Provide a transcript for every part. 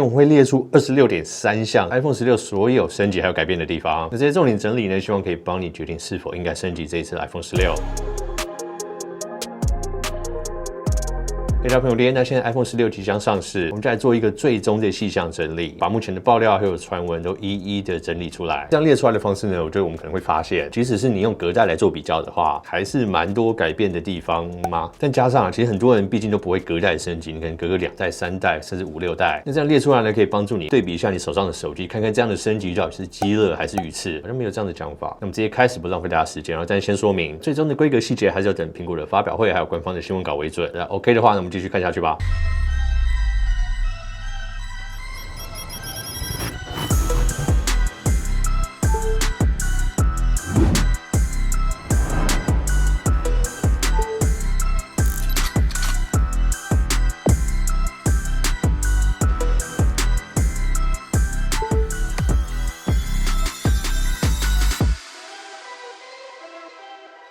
我们会列出26.3项 iPhone 16所有升级还有改变的地方。那这些重点整理呢，希望可以帮你决定是否应该升级这一次的 iPhone 16。大家朋友，那现在 iPhone 16即将上市，我们再来做一个最终的细项整理，把目前的爆料还有传闻都一一的整理出来。这样列出来的方式呢，我觉得我们可能会发现，即使是你用隔代来做比较的话，还是蛮多改变的地方吗？但加上其实很多人毕竟都不会隔代升级，你可能隔个2代、3代，甚至5、6代。那这样列出来呢，可以帮助你对比一下你手上的手机，看看这样的升级到底是鸡肋还是鱼翅。好像没有这样的讲法。那么直接开始，不浪费大家时间，然后但先说明，最终的规格细节还是要等苹果的发表会还有官方的新闻稿为准。那 OK 的话，那我们继续看下去吧。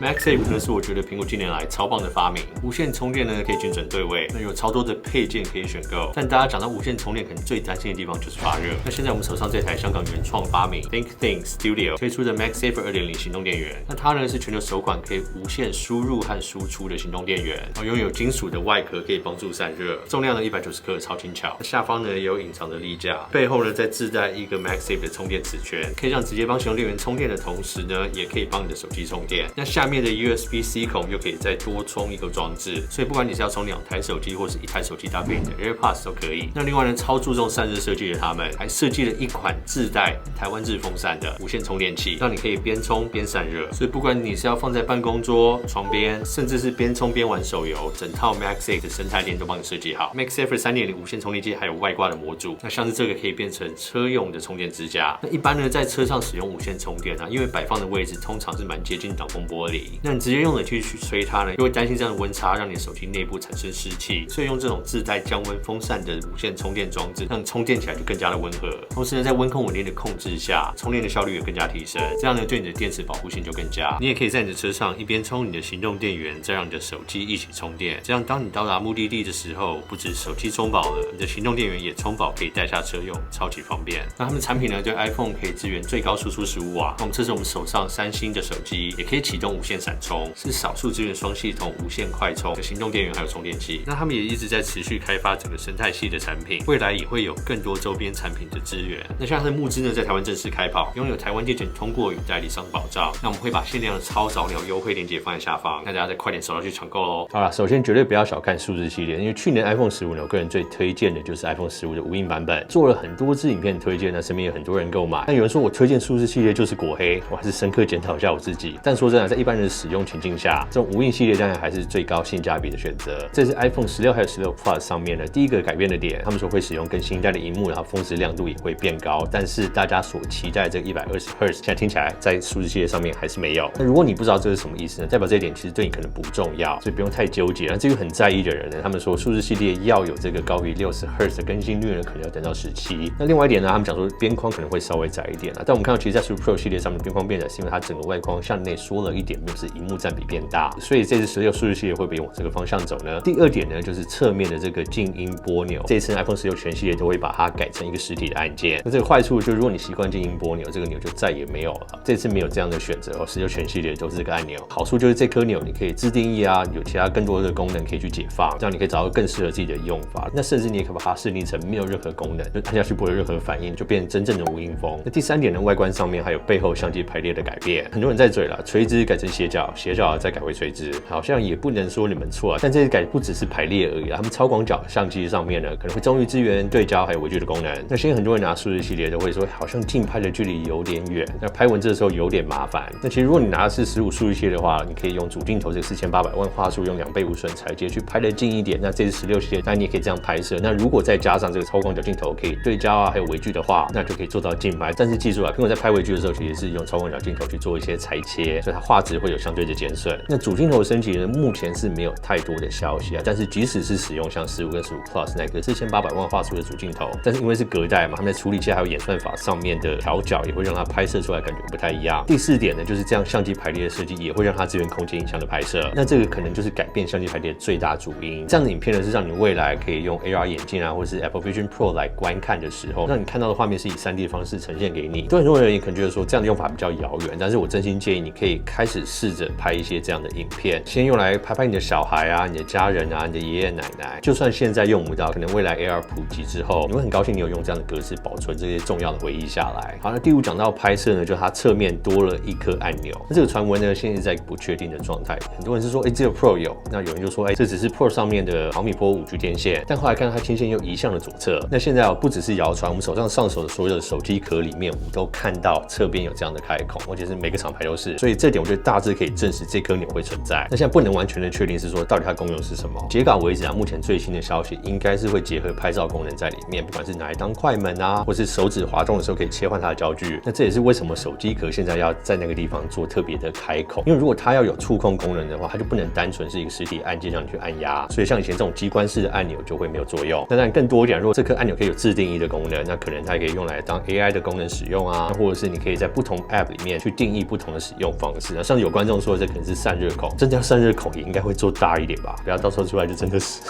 MagSafe 呢是我觉得苹果近年来超棒的发明，无线充电呢可以精准对位，那有超多的配件可以选购。但大家讲到无线充电，可能最担心的地方就是发热。那现在我们手上这台香港原创发明 ThinkThing Studio 推出的 MagSafe 2.0 行动电源，那它呢是全球首款可以无线输入和输出的行动电源，拥有金属的外壳可以帮助散热，重量呢190克，超轻巧。下方呢也有隐藏的立架，背后呢再自带一个 MagSafe 的充电磁圈，可以让直接帮行动电源充电的同时呢，也可以帮你的手机充电。那下面的 USB-C 孔又可以再多充一个装置，所以不管你是要充2台手机或是1台手机搭配你的 AirPods 都可以。那另外呢，超注重散热设计的他们还设计了一款自带台湾制风扇的无线充电器，让你可以边充边散热。所以不管你是要放在办公桌、床边，甚至是边充边玩手游，整套 MagSafe 的生态链都帮你设计好。MagSafe 3.0 无线充电器还有外挂的模组，那像是这个可以变成车用的充电支架。那一般呢，在车上使用无线充电啊，因为摆放的位置通常是蛮接近挡风玻璃，那你直接用冷气去吹它呢，又会担心这样的温差让你的手机内部产生湿气，所以用这种自带降温风扇的无线充电装置，让充电起来就更加的温和。同时呢，在温控稳定的控制下，充电的效率也更加提升，这样呢对你的电池保护性就更佳。你也可以在你的车上一边充你的行动电源，再让你的手机一起充电，这样当你到达目的地的时候，不止手机充饱了，你的行动电源也充饱，可以带下车用，超级方便。那他们产品呢，对 iPhone 可以支援最高输出15瓦。那这是我们手上3星的手机，也可以启动无线闪充，是少数支援双系统无线快充的行动电源还有充电器。那他们也一直在持续开发整个生态系的产品，未来也会有更多周边产品的支援。那像是募资呢，在台湾正式开跑，拥有台湾电检通过与代理商保障。那我们会把限量的超早鸟优惠链接放在下方，那大家再快点手到去抢购喽。好啦，首先绝对不要小看数字系列，因为去年 iPhone 15呢，我个人最推荐的就是 iPhone 15的无印版本，做了很多支影片推荐，那身边有很多人购买。那有人说我推荐数字系列就是果黑，我还是深刻检讨一下我自己。但说真的，在一般人的使用情境下，这种无印系列当然还是最高性价比的选择。这是 iPhone 16还有16 Plus 上面的第一个改变的点，他们说会使用更新一代的萤幕，然后峰值亮度也会变高，但是大家所期待这个120 Hz， 现在听起来在数字系列上面还是没有。那如果你不知道这是什么意思呢？代表这一点其实对你可能不重要，所以不用太纠结。那至于很在意的人呢，他们说数字系列要有这个高于60 Hz 的更新率呢，可能要等到17。那另外一点呢，他们讲说边框可能会稍微窄一点啊，但我们看到其实在15 Pro 系列上面的边框变窄，是因为它整个外框向内缩了一点，并不是萤幕占比变大，所以这次16数字系列会不会往这个方向走呢？第二点呢，就是侧面的这个静音拨钮，这一次 iPhone 16全系列都会把它改成一个实体的按键。那这个坏处就是，如果你习惯静音拨钮，这个钮就再也没有了。这次没有这样的选择哦，16全系列都是这个按钮。好处就是这颗钮你可以自定义啊，有其他更多的功能可以去解放，这样你可以找到更适合自己的用法。那甚至你也可以把它设定成没有任何功能，就按下去不会有任何反应，就变成真正的无音风。那第三点呢，外观上面还有背后相机排列的改变，很多人在嘴了，垂直改成斜角，斜角再改回垂直，好像也不能说你们错啊。但这次改不只是排列而已啊，他们超广角相机上面呢，可能会终于支援对焦还有微距的功能。那现在很多人拿数字系列都会说，好像近拍的距离有点远，那拍文字的时候有点麻烦。那其实如果你拿的是15数字系列的话，你可以用主镜头这个4800万画素，用2倍无损裁接去拍得近一点。那这次16系列，当然你也可以这样拍摄。那如果再加上这个超广角镜头，可以对焦啊，还有微距的话，那就可以做到近拍。但是记住啊，苹果在拍微距的时候，其实是用超广角镜头去做一些裁切，所以它画质会会有相对的减损。那主镜头升级呢，目前是没有太多的消息啊，但是即使是使用像15跟15 Plus 那个4800万画素的主镜头，但是因为是隔代嘛，他们在处理器还有演算法上面的调角也会让它拍摄出来感觉不太一样。第4点呢，就是这样相机排列的设计也会让它支援空间影像的拍摄，那这个可能就是改变相机排列的最大主因。这样的影片呢，是让你未来可以用 AR 眼镜啊，或是 Apple Vision Pro 来观看的时候，让你看到的画面是以3D 的方式呈现给你。对很多人也可能觉得说这样的用法比较遥远，但是我真心建议你可以开始试着拍一些这样的影片，先用来拍拍你的小孩啊、你的家人啊、你的爷爷奶奶。就算现在用不到，可能未来 AR 普及之后，你会很高兴你有用这样的格式保存这些重要的回忆下来。好，那第5讲到拍摄呢，就它侧面多了一颗按钮。那这个传闻呢，现在在不确定的状态。很多人是说，只有 Pro 有，那有人就说，这只是 Pro 上面的毫米波5G 天线，但后来看到它天线又移向了左侧。那现在不只是谣传，我们手上手的所有的手机壳里面，我们都看到侧边有这样的开孔，而且是每个厂牌都是。所以这点我觉得大致可以证实这颗钮会存在。那现在不能完全的确定是说到底它功用是什么。截稿为止啊，目前最新的消息应该是会结合拍照功能在里面，不管是拿来当快门啊，或是手指滑动的时候可以切换它的焦距。那这也是为什么手机壳现在要在那个地方做特别的开孔，因为如果它要有触控功能的话，它就不能单纯是一个实体按键让你去按压，所以像以前这种机关式的按钮就会没有作用。那当然更多一点，如果这颗按钮可以有自定义的功能，那可能它也可以用来当 AI 的功能使用啊，或者是你可以在不同 App 里面去定义不同的使用方式。那像有观众说这可能是散热孔，真的要散热孔也应该会做大一点吧，不要到时候出来就真的是。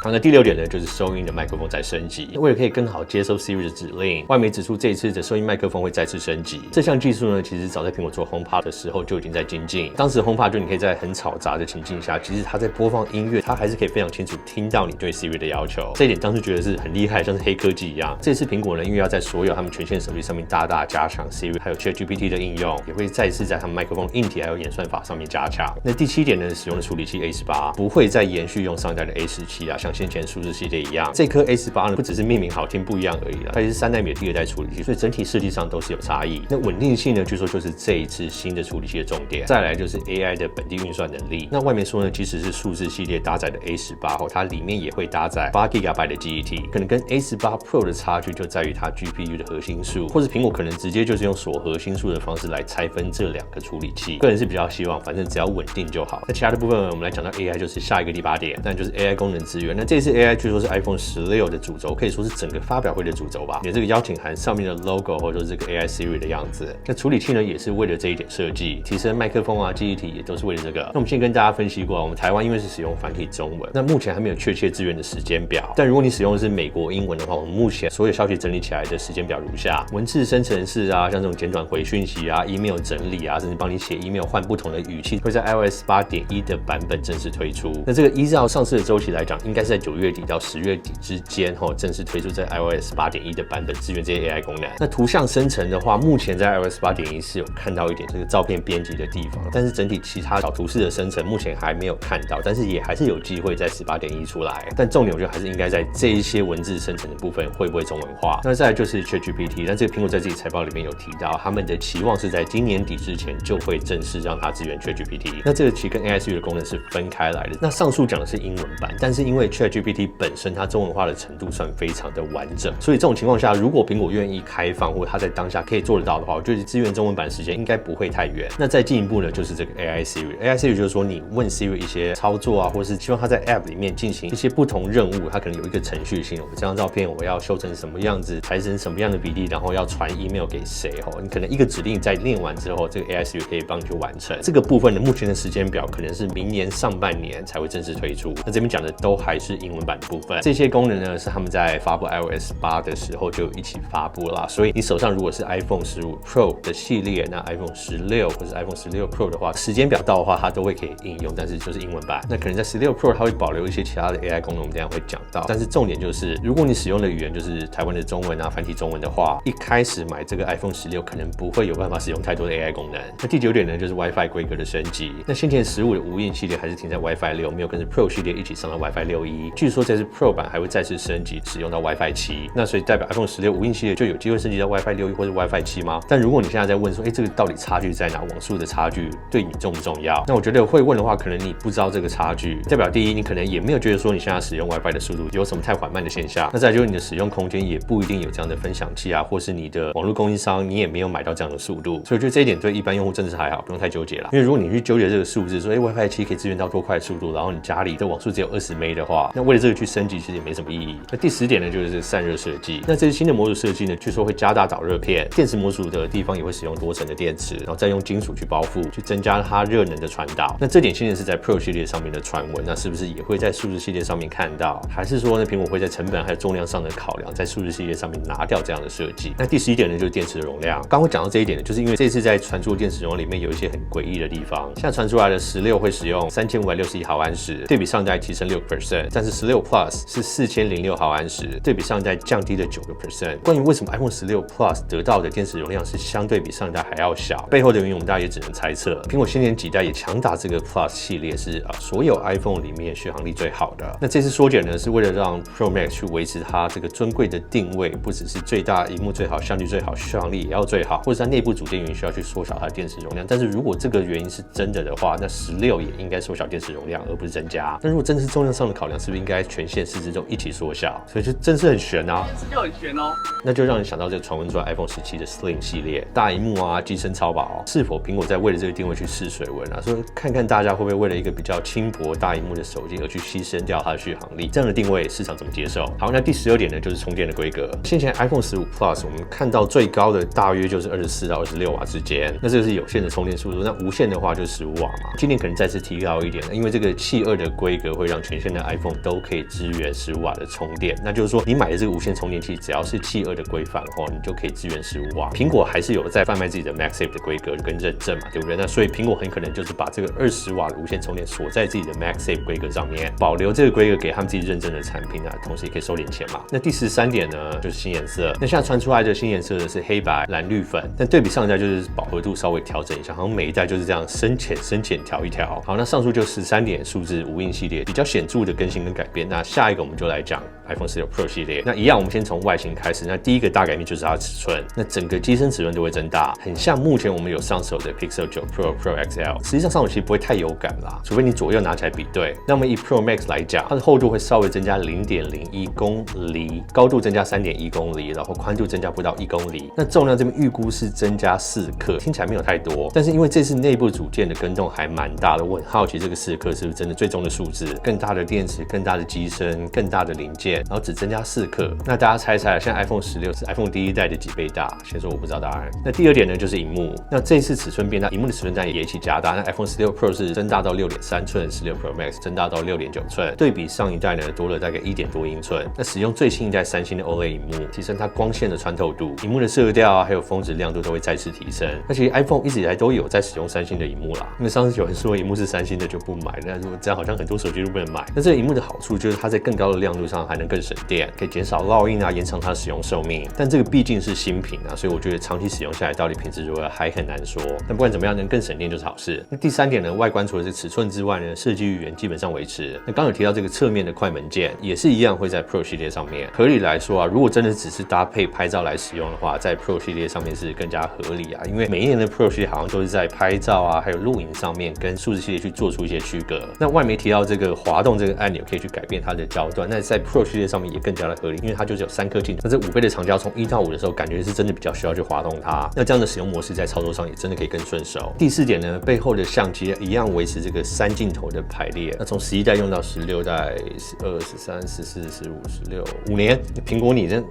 好，那第6点呢，就是收音的麦克风在升级。为了可以更好接收 Siri 的指令，外媒指出这一次的收音麦克风会再次升级。这项技术呢，其实早在苹果做 HomePod 的时候就已经在精进。当时 HomePod 就你可以在很嘈杂的情境下，其实它在播放音乐，它还是可以非常清楚听到你对 Siri 的要求。这一点当时觉得是很厉害，像是黑科技一样。这次苹果呢，因为要在所有他们全线手机上面大大加强 Siri 还有 ChatGPT 的应用，也会再次在他们麦克风硬体还有演算法上面加强。那第7点呢，使用的处理器 A18 不会再延续用上一代的 A17啊，像先前数字系一样，这颗 A18 呢不只是命名好听不一样而已啦，它也是3奈米的第2代处理器，所以整体设计上都是有差异。那稳定性呢，据说就是这一次新的处理器的重点。再来就是 AI 的本地运算能力。那外面说呢，即使是数字系列搭载的 A18后，它里面也会搭载8GB 的记忆体，可能跟 A18 Pro 的差距就在于它 GPU 的核心数，或者苹果可能直接就是用锁核心数的方式来拆分这2个处理器。个人是比较希望，反正只要稳定就好。那其他的部分我们来讲到 AI， 就是下一个第8点，那就是 AI 功能资源。那这次 AI 据说是 iPhone 16的主轴，可以说是整个发表会的主轴吧。你的这个邀请函上面的 logo 或者说这个 AI Siri 的样子，那处理器呢也是为了这一点设计，提升麦克风啊、记忆体也都是为了这个。那我们先跟大家分析过，我们台湾因为是使用繁体中文，那目前还没有确切支援的时间表。但如果你使用的是美国英文的话，我们目前所有消息整理起来的时间表如下：文字生成式啊，像这种简短回讯息啊、email 整理啊，甚至帮你写 email 换不同的语气，会在 iOS 8.1的版本正式推出。那这个依照上市的周期来讲，应该是在9月底到10月底之间正式推出在 iOS 8.1的版本，支援这些 AI 功能。那图像生成的话，目前在 iOS 8.1是有看到一点这个照片编辑的地方，但是整体其他小图示的生成目前还没有看到，但是也还是有机会在18.1出来。但重点我觉得还是应该在这一些文字生成的部分会不会中文化。那再来就是 ChatGPT， 但这个苹果在自己财报里面有提到，他们的期望是在今年底之前就会正式让它支援 ChatGPT。那这个其实跟 AI Siri 的功能是分开来的。那上述讲的是英文版，但是因为 ChatGPT 本身它中文化的程度算非常的完整，所以这种情况下，如果苹果愿意开放，或者它在当下可以做得到的话，我觉得支援中文版的时间应该不会太远。那再进一步呢，就是这个 AI Siri。AI Siri 就是说，你问 Siri 一些操作啊，或是希望它在 App 里面进行一些不同任务，它可能有一个程序性，我这张照片我要修成什么样子，裁成什么样的比例，然后要传 email 给谁你可能一个指令在练完之后，这个 AI Siri 可以帮你去完成。这个部分的目前的时间表可能是明年上半年才会正式推出。那这边讲的都还是英文版的部分，这些功能呢是他们在发布 iOS 8的时候就一起发布了啦，所以你手上如果是 iPhone 15 Pro 的系列，那 iPhone 16或是 iPhone 16 Pro 的话，时间表到的话它都会可以应用，但是就是英文版。那可能在16 Pro 它会保留一些其他的 AI 功能，我们等一下会讲到。但是重点就是，如果你使用的语言就是台湾的中文啊、繁体中文的话，一开始买这个 iPhone 16可能不会有办法使用太多的 AI 功能。那第9点呢，就是 WiFi 规格的升级。那先前15的无印系列还是停在 WiFi 6，没有跟着 Pro 系列一起上到 WiFi 6E。1，据说这次 Pro 版还会再次升级，使用到 WiFi 7，那所以代表 iPhone 16无印系列就有机会升级到 WiFi 6或者 WiFi 7吗？但如果你现在在问说，这个到底差距在哪？网速的差距对你重不重要？那我觉得会问的话，可能你不知道这个差距，代表第一，你可能也没有觉得说你现在使用 WiFi 的速度有什么太缓慢的现象。那再就是你的使用空间也不一定有这样的分享器啊，或是你的网络供应商你也没有买到这样的速度，所以我觉得这一点对一般用户真的是还好，不用太纠结了。因为如果你去纠结这个数字，说WiFi 7可以支援到多快的速度，然后你家里的网速只有20 M 的话，那为了这个去升级其实也没什么意义。那第10点呢，就是散热设计。那这些新的模组设计呢，据说会加大导热片，电池模组的地方也会使用多层的电池，然后再用金属去包覆，去增加它热能的传导。那这点现在是在 Pro 系列上面的传闻，那是不是也会在数字系列上面看到？还是说呢，苹果会在成本还有重量上的考量，在数字系列上面拿掉这样的设计？那第11点呢，就是电池的容量。刚刚讲到这一点呢，就是因为这次在传出的电池容量里面有一些很诡异的地方。现在传出来的16会使用3561毫安时，对比上一代提升6%，但是16 Plus 是4006毫安时，对比上一代降低了9%。关于为什么 iPhone 16 Plus 得到的电池容量是相对比上一代还要小，背后的原因我们大家也只能猜测。苹果新年几代也强打这个 Plus 系列是所有 iPhone 里面续航力最好的。那这次缩减呢，是为了让 Pro Max 去维持它这个尊贵的定位，不只是最大萤幕最好、相机最好、续航力也要最好，或者它内部组件允许要去缩小它的电池容量。但是如果这个原因是真的话，那16也应该缩小电池容量，而不是增加。那如果真的是重量上的考量，是不是应该全线4支都一起缩小？所以就真是很悬啊，就很悬哦。那就让人想到这个传闻出来 iPhone 17的 Slim 系列，大萤幕啊，机身超薄，是否苹果在为了这个定位去试水温啊？所以看看大家会不会为了一个比较轻薄大萤幕的手机而去牺牲掉它的续航力？这样的定位市场怎么接受？好，那第12点呢，就是充电的规格。先前 iPhone 15 Plus 我们看到最高的大约就是24到26瓦之间，那这个是有线的充电速度。那无线的话就是15瓦嘛。今年可能再次提高一点，因为这个气2的规格会让全线的 iPhone 都可以支援15瓦的充电。那就是说，你买的这个无线充电器，只要是气2的规范你就可以支援15瓦。苹果还是有在贩卖自己的 MagSafe 的规格跟认证嘛，对不对？那所以苹果很可能就是把这个20瓦的无线充电锁在自己的 MagSafe 规格上面，保留这个规格给他们自己认证的产品啊，同时也可以收点钱嘛。那第13点呢，就是新颜色。那现在传出来的新颜色呢是黑白、蓝、绿粉，但对比上一代就是饱和度稍微调整一下，好像每一代就是这样深浅调一调。好，那上述就13点数字无印系列比较显著的更新跟改变。那下一个我们就来讲 iPhone 16 Pro 系列。那一样，我们先从外形开始。那第一个大改变就是它的尺寸，那整个机身尺寸都会增大，很像目前我们有上手的 Pixel 9 Pro、Pro XL。实际上上手其实不会太有感啦，除非你左右拿起来比对。那么以 Pro Max 来讲，它的厚度会稍微增加 0.01公里，高度增加 3.1公里，然后宽度增加不到1公里。那重量这边预估是增加4克，听起来没有太多，但是因为这次内部组件的更动还蛮大的，我很好奇这个4克是不是真的最终的数字？更大的电池、更大的机身、更大的零件，然后只增加4克。那大家猜一猜，现在 iPhone 16是 iPhone 第一代的几倍大？先说我不知道答案。那第二点呢，就是荧幕。那这一次尺寸变大，荧幕的尺寸也一起加大。那 iPhone 16 Pro 是增大到6.3寸，16 Pro Max 增大到6.9寸，对比上一代呢多了大概1点多英寸。那使用最新一代三星的 OLED 荧幕，提升它光线的穿透度，荧幕的色调啊，还有峰值亮度都会再次提升。那其实 iPhone 一直以来都有在使用三星的荧幕啦，因为上次有人说荧幕是三星的就不买，那如果这样好像很多手机都不能买。那这个荧幕的好处就是它在更高的亮度上还能更省电，可以减少烙印啊，延长它的使用寿命。但这个毕竟是新品啊，所以我觉得长期使用下来到底品质如何还很难说。但不管怎么样，能更省电就是好事。那第3点呢，外观除了是尺寸之外呢，设计语言基本上维持。那刚有提到这个侧面的快门键也是一样会在 Pro 系列上面。合理来说啊，如果真的只是搭配拍照来使用的话，在 Pro 系列上面是更加合理啊，因为每一年的 Pro 系列好像都是在拍照啊，还有录影上面跟数字系列去做出一些区隔。那外媒提到这个滑动这个按钮可以去改变它的焦段，那在 Pro 系列上面也更加的合理，因为它就是有3颗镜头，那这5倍的长焦从1到5的时候，感觉是真的比较需要去滑动它。那这样的使用模式在操作上也真的可以更顺手。第4点呢，背后的相机一样维持这个3镜头的排列。那从11代用到16代、12、13、14、15、16，5年，苹果你真。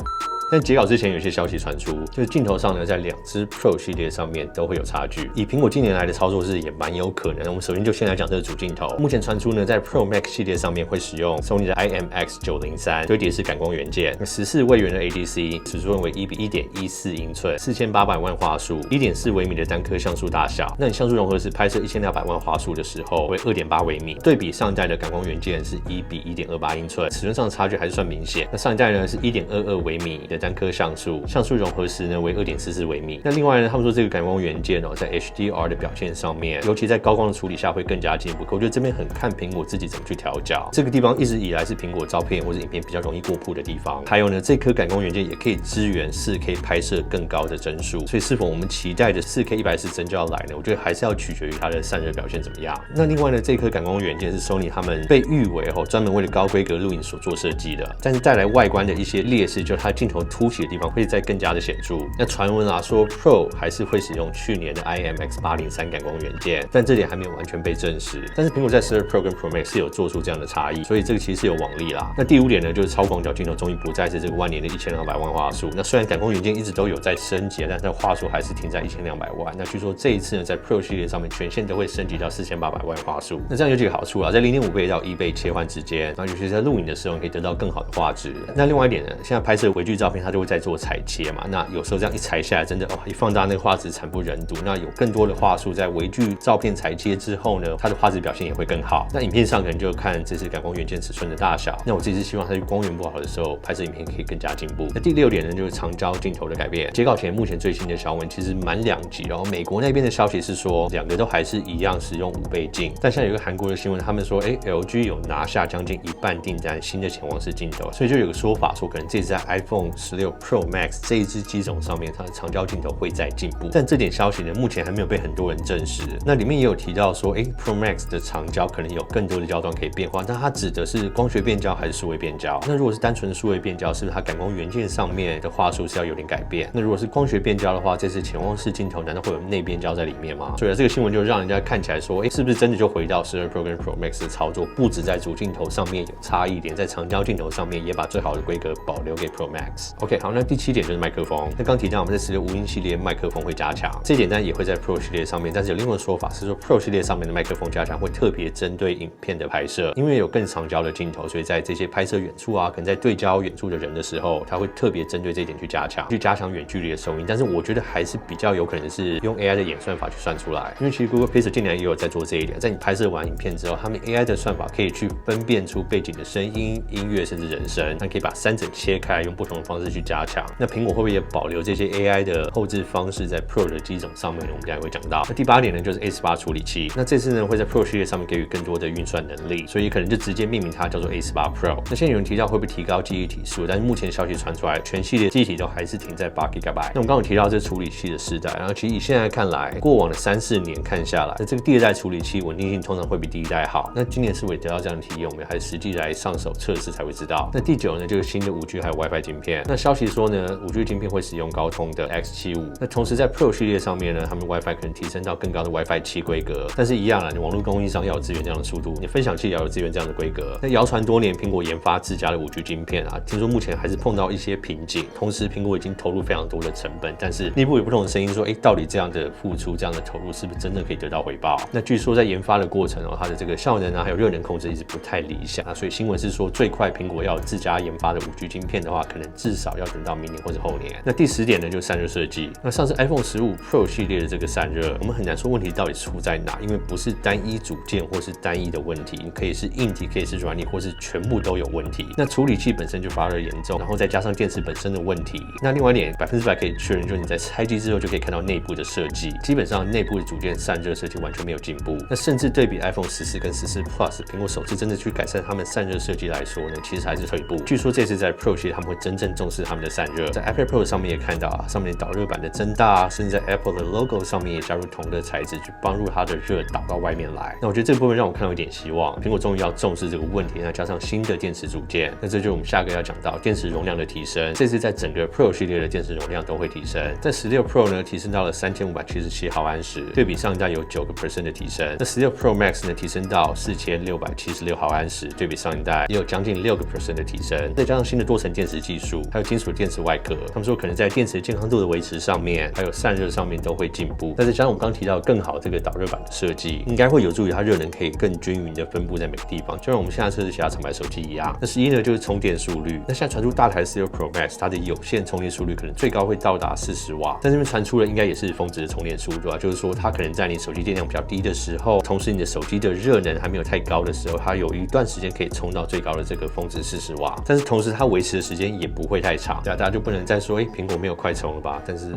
但截稿之前有一些消息传出，就是镜头上呢，在2支 Pro 系列上面都会有差距。以苹果近年来的操作是也蛮有可能。我们首先就先来讲这个主镜头。目前传出呢，在 Pro Max 系列上面会使用 Sony 的 IMX903堆叠式感光元件，14位元的 ADC， 尺寸为1:1.14英寸，4800万画素，1.4微米的单颗像素大小。那你像素融合时拍摄1200万画素的时候为2.8微米，对比上一代的感光元件是1:1.28英寸，尺寸上的差距还是算明显。那上一代呢是1.22微米的的单颗像素，像素融合时呢为2.44微米。那另外呢，他们说这个感光元件在 HDR 的表现上面，尤其在高光的处理下会更加进步。可我觉得这边很看苹果自己怎么去调教。这个地方一直以来是苹果照片或者影片比较容易过曝的地方。还有呢，这颗感光元件也可以支援 4K 拍摄更高的帧数，所以是否我们期待的 4K 140帧就要来呢？我觉得还是要取决于它的散热表现怎么样。那另外呢，这颗感光元件是 Sony 他们被誉为专门为了高规格录影所做设计的，但是带来外观的一些劣势，就是它镜头凸起的地方会再更加的显著。那传闻说 Pro 还是会使用去年的 IMX803 感光元件，但这点还没有完全被证实。但是苹果在12 Pro 跟 Pro Max 是有做出这样的差异，所以这个其实是有往例啦。那第5点呢，就是超广角镜头终于不再是这个万年的1200万画素。那虽然感光元件一直都有在升级，但它的画素还是停在1200万。那据说这一次呢，在 Pro 系列上面全线都会升级到4800万画素。那这样有几个好处啊，在0.5倍到1倍切换之间，然后尤其是在录影的时候可以得到更好的画质。那另外一点呢，现在拍摄微距照片它就会在做裁切嘛，那有时候这样一裁下来，真的一放大那个画质惨不忍睹。那有更多的画素在微距照片裁切之后呢，它的画质表现也会更好。那影片上可能就看这次感光元件尺寸的大小。那我自己是希望它光源不好的时候，拍摄影片可以更加进步。那第6点呢，就是长焦镜头的改变。截稿前，目前最新的小文其实蛮两极，然后美国那边的消息是说，两个都还是一样使用5倍镜。但现在有个韩国的新闻，他们说，LG 有拿下将近1半订单新的潜望式镜头，所以就有个说法说，可能这次在 iPhone 16 Pro Max 这一支机种上面，它的长焦镜头会再进步。但这点消息呢，目前还没有被很多人证实。那里面也有提到说，Pro Max 的长焦可能有更多的焦段可以变化，但它指的是光学变焦还是数位变焦？那如果是单纯的数位变焦，是不是它感光元件上面的画素是要有点改变？那如果是光学变焦的话，这次潜望式镜头难道会有内变焦在里面吗？所以这个新闻就让人家看起来说，是不是真的就回到12 Pro 跟 Pro Max 的操作，不止在主镜头上面有差异点，在长焦镜头上面也把最好的规格保留给 Pro Max。OK， 好，那第7点就是麦克风。那刚提到我们在16无音系列麦克风会加强，这一点当然也会在 Pro 系列上面，但是有另外的说法是说 Pro 系列上面的麦克风加强会特别针对影片的拍摄，因为有更长焦的镜头，所以在这些拍摄远处啊，可能在对焦远处的人的时候，它会特别针对这一点去加强远距离的收音。但是我觉得还是比较有可能是用 AI 的演算法去算出来，因为其实 Google Pixel 近年也有在做这一点，在你拍摄完影片之后，他们 AI 的算法可以去分辨出背景的声音、音乐甚至人声，那可以把3整切开，用不同的方式去加强。那苹果会不会也保留这些 AI 的后置方式在 Pro 的机种上面呢？我们等一下会讲到。那第8点呢，就是 A18 处理器。那这次呢，会在 Pro 系列上面给予更多的运算能力，所以可能就直接命名它叫做 A18 Pro。那现在有人提到会不会提高记忆体数，但是目前消息传出来，全系列记忆体都还是停在8 GB。那我们刚刚有提到这处理器的世代，然后其实以现在看来，过往的3、4年看下来，那这个第2代处理器稳定性通常会比第1代好。那今年是否也得到这样的体验，我们还是实际来上手测试才会知道。那第9呢，就是新的5G 还有 WiFi 晶片。那消息说呢，5G 晶片会使用高通的 X75。那同时在 Pro 系列上面呢，他们 WiFi 可能提升到更高的 WiFi 7规格。但是一样啦，你网络供应商要有支援这样的速度，你分享器也要有支援这样的规格。那谣传多年，苹果研发自家的5G 晶片啊，听说目前还是碰到一些瓶颈。同时，苹果已经投入非常多的成本，但是内部有不同的声音说，到底这样的付出、这样的投入是不是真的可以得到回报？那据说在研发的过程它的这个效能啊，还有热能控制一直不太理想啊，所以新闻是说，最快苹果要有自家研发的5G 晶片的话，可能至少要等到明年或者后年。那第10点呢，就是散热设计。那上次 iPhone 15 Pro 系列的这个散热，我们很难说问题到底出在哪，因为不是单一组件或是单一的问题，可以是硬体，可以是软体，或是全部都有问题。那处理器本身就发热严重，然后再加上电池本身的问题。那另外一点100%可以确认，就是你在拆机之后就可以看到内部的设计，基本上内部的组件散热设计完全没有进步。那甚至对比 iPhone 14跟14 Plus， 苹果首次真的去改善他们散热设计来说呢，其实还是退步。据说这次在 Pro 系列他们会真正重视他们的散热，在 iPad Pro 上面也看到上面导热板的增大甚至在 Apple 的 logo 上面也加入铜的材质，去帮助它的热导到外面来。那我觉得这部分让我看到一点希望，苹果终于要重视这个问题，那加上新的电池组件，那这就是我们下个要讲到电池容量的提升。这次在整个 Pro 系列的电池容量都会提升，在16 Pro 呢提升到了3577毫安时，对比上一代有9% 的提升。那16 Pro Max 呢提升到4676毫安时，对比上一代也有将近6% 的提升。再加上新的多层电池技术，还有金属电池外壳，他们说可能在电池健康度的维持上面，还有散热上面都会进步。但是加上我们刚提到更好这个导热板的设计，应该会有助于它热能可以更均匀的分布在每个地方，就像我们现在测试其他厂牌手机一样。那11呢就是充电速率。那现在传出大台16 Pro Max 它的有线充电速率可能最高会到达40瓦，但这边传出了应该也是峰值的充电速度啊，就是说它可能在你手机电量比较低的时候，同时你的手机的热能还没有太高的时候，它有一段时间可以充到最高的这个峰值40瓦，但是同时它维持的时间也不会太太长，大家就不能再说苹果没有快充了吧？但是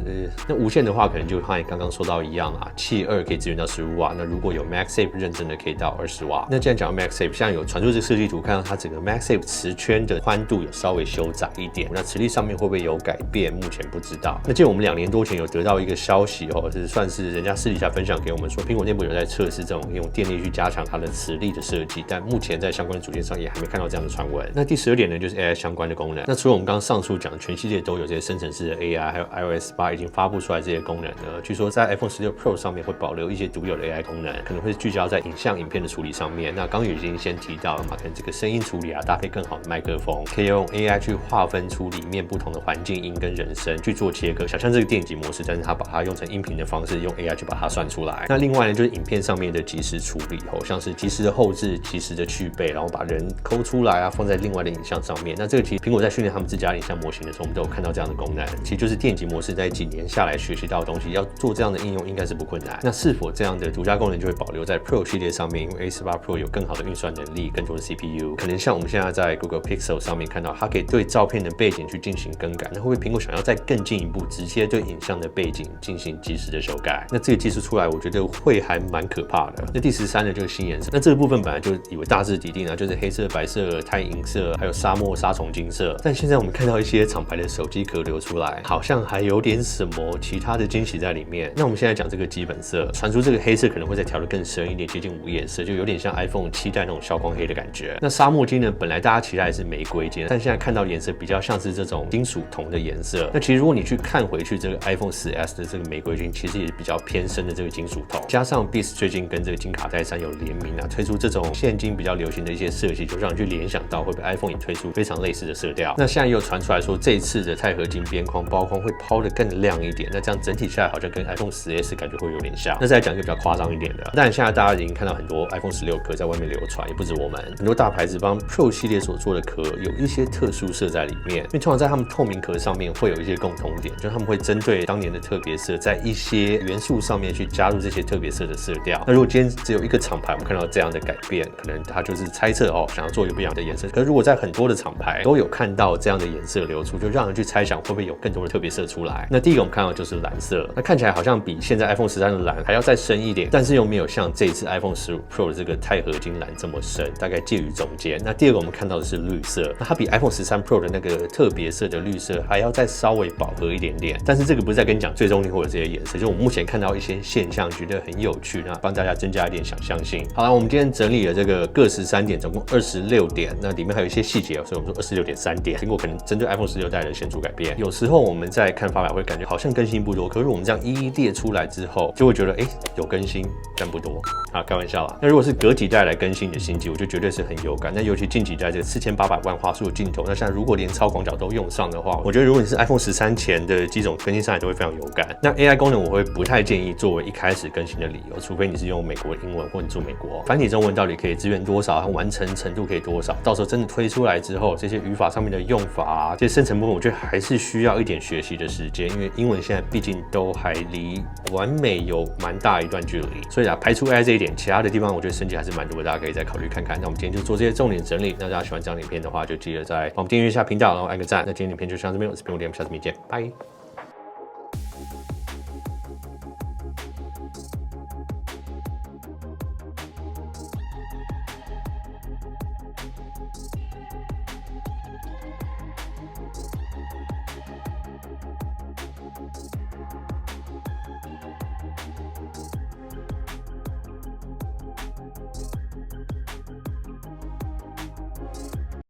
那无线的话，可能就和你刚刚说到一样啊，气2可以支援到15瓦，那如果有 MagSafe 认证的，可以到20瓦。那既然讲到 MagSafe， 现在有传出这个设计图，看到它整个 MagSafe 磁圈的宽度有稍微修窄一点，那磁力上面会不会有改变？目前不知道。那记得我们2年多前有得到一个消息是算是人家私底下分享给我们说，苹果内部有在测试这种用电力去加强它的磁力的设计，但目前在相关的组件上也还没看到这样的传闻。那第12点呢，就是 AI 相关的功能。那除了我们刚刚上述讲全系列都有这些生成式的 AI， 还有 iOS 8已经发布出来这些功能呢，据说在 iPhone 16 Pro 上面会保留一些独有的 AI 功能，可能会聚焦在影像、影片的处理上面。那刚刚已经先提到了嘛，可能这个声音处理搭配更好的麦克风，可以用 AI 去划分出里面不同的环境音跟人声去做切割，想象这个电极模式，但是它把它用成音频的方式，用 AI 去把它算出来。那另外呢，就是影片上面的即时处理像是即时的后置、即时的去背，然后把人抠出来放在另外的影像上面。那这个其实苹果在训练他们自家的影像模型的时候，我们都有看到这样的功能。其实就是电极模式在几年下来学习到的东西，要做这样的应用应该是不困难。那是否这样的独家功能就会保留在 Pro 系列上面？因为 A18 Pro 有更好的运算能力、更多的 CPU， 可能像我们现在在 Google Pixel 上面看到，它可以对照片的背景去进行更改。那会不会苹果想要再更进一步，直接对影像的背景进行即时的修改？那这个技术出来，我觉得会还蛮可怕的。那第13呢，就是新颜色。那这个部分本来就以为大致底定啊，就是黑色、白色、太银色，还有沙漠杀虫金色。但现在我们看到一些厂牌的手机壳流出来，好像还有点什么其他的惊喜在里面。那我们现在讲这个基本色，传出这个黑色可能会再调得更深一点，接近午夜色，就有点像 iPhone 7代那种消光黑的感觉。那沙漠金呢，本来大家期待的是玫瑰金，但现在看到的颜色比较像是这种金属铜的颜色。那其实如果你去看回去这个 iPhone 4S 的这个玫瑰金，其实也是比较偏深的这个金属铜，加上 Beats 最近跟这个金卡戴珊有联名推出这种现今比较流行的一些设计，就让人去联想到会不会 iPhone 也推出非常类似的色调。那现在又传出来说，这一次的钛合金边框包框会抛得更亮一点，那这样整体下来好像跟 iPhone 10S 感觉会有点像。那再来讲一个比较夸张一点的，但现在大家已经看到很多 iPhone 16壳在外面流传，也不止我们，很多大牌子帮 Pro 系列所做的壳有一些特殊色在里面，因为通常在他们透明壳上面会有一些共同点，就是他们会针对当年的特别色，在一些元素上面去加入这些特别色的色调。那如果今天只有一个厂牌，我们看到这样的改变，可能它就是猜测想要做一个不一样的颜色。可是如果在很多的厂牌都有看到这样的颜色流出，就让人去猜想会不会有更多的特别色出来。那第一个我们看到就是蓝色，那看起来好像比现在 iPhone 13的蓝还要再深一点，但是又没有像这一次 iPhone 15 Pro 的这个钛合金蓝这么深，大概介于中间。那第二个我们看到的是绿色，那它比 iPhone 13 Pro 的那个特别色的绿色还要再稍微饱和一点点。但是这个不是在跟你讲最终定或者这些颜色，就我们目前看到一些现象，觉得很有趣，那帮大家增加一点想象性。好了，我们今天整理了这个各13点，总共26点，那里面还有一些细节，所以我们说26.3点。苹果可能针对 iPhone 16代的显著改变。有时候我们在看发表会感觉好像更新不多，可是我们这样一一列出来之后，就会觉得有更新但不多啊，开玩笑啦。那如果是隔几代来更新你的新机，我就绝对是很有感。那尤其近几代这个4800万画素的镜头，那现在如果连超广角都用上的话，我觉得如果你是 iPhone 13前的机种更新上来都会非常有感。那 AI 功能我会不太建议作为一开始更新的理由，除非你是用美国英文或者住美国，繁体中文到底可以支援多少，完成程度可以多少，到时候真的推出来之后，这些语法上面的用法这些生成部分，我觉得还是需要一点学习的时间，因为英文现在毕竟都还离完美有蛮大一段距离，所以排除 AI 这一点，其他的地方我觉得升级还是蛮多的，大家可以再考虑看看。那我们今天就做这些重点整理，那大家喜欢这样影片的话，就记得再帮我们订阅一下频道，然后按个赞。那今天影片就上这边，我是苹果店，下次见，拜。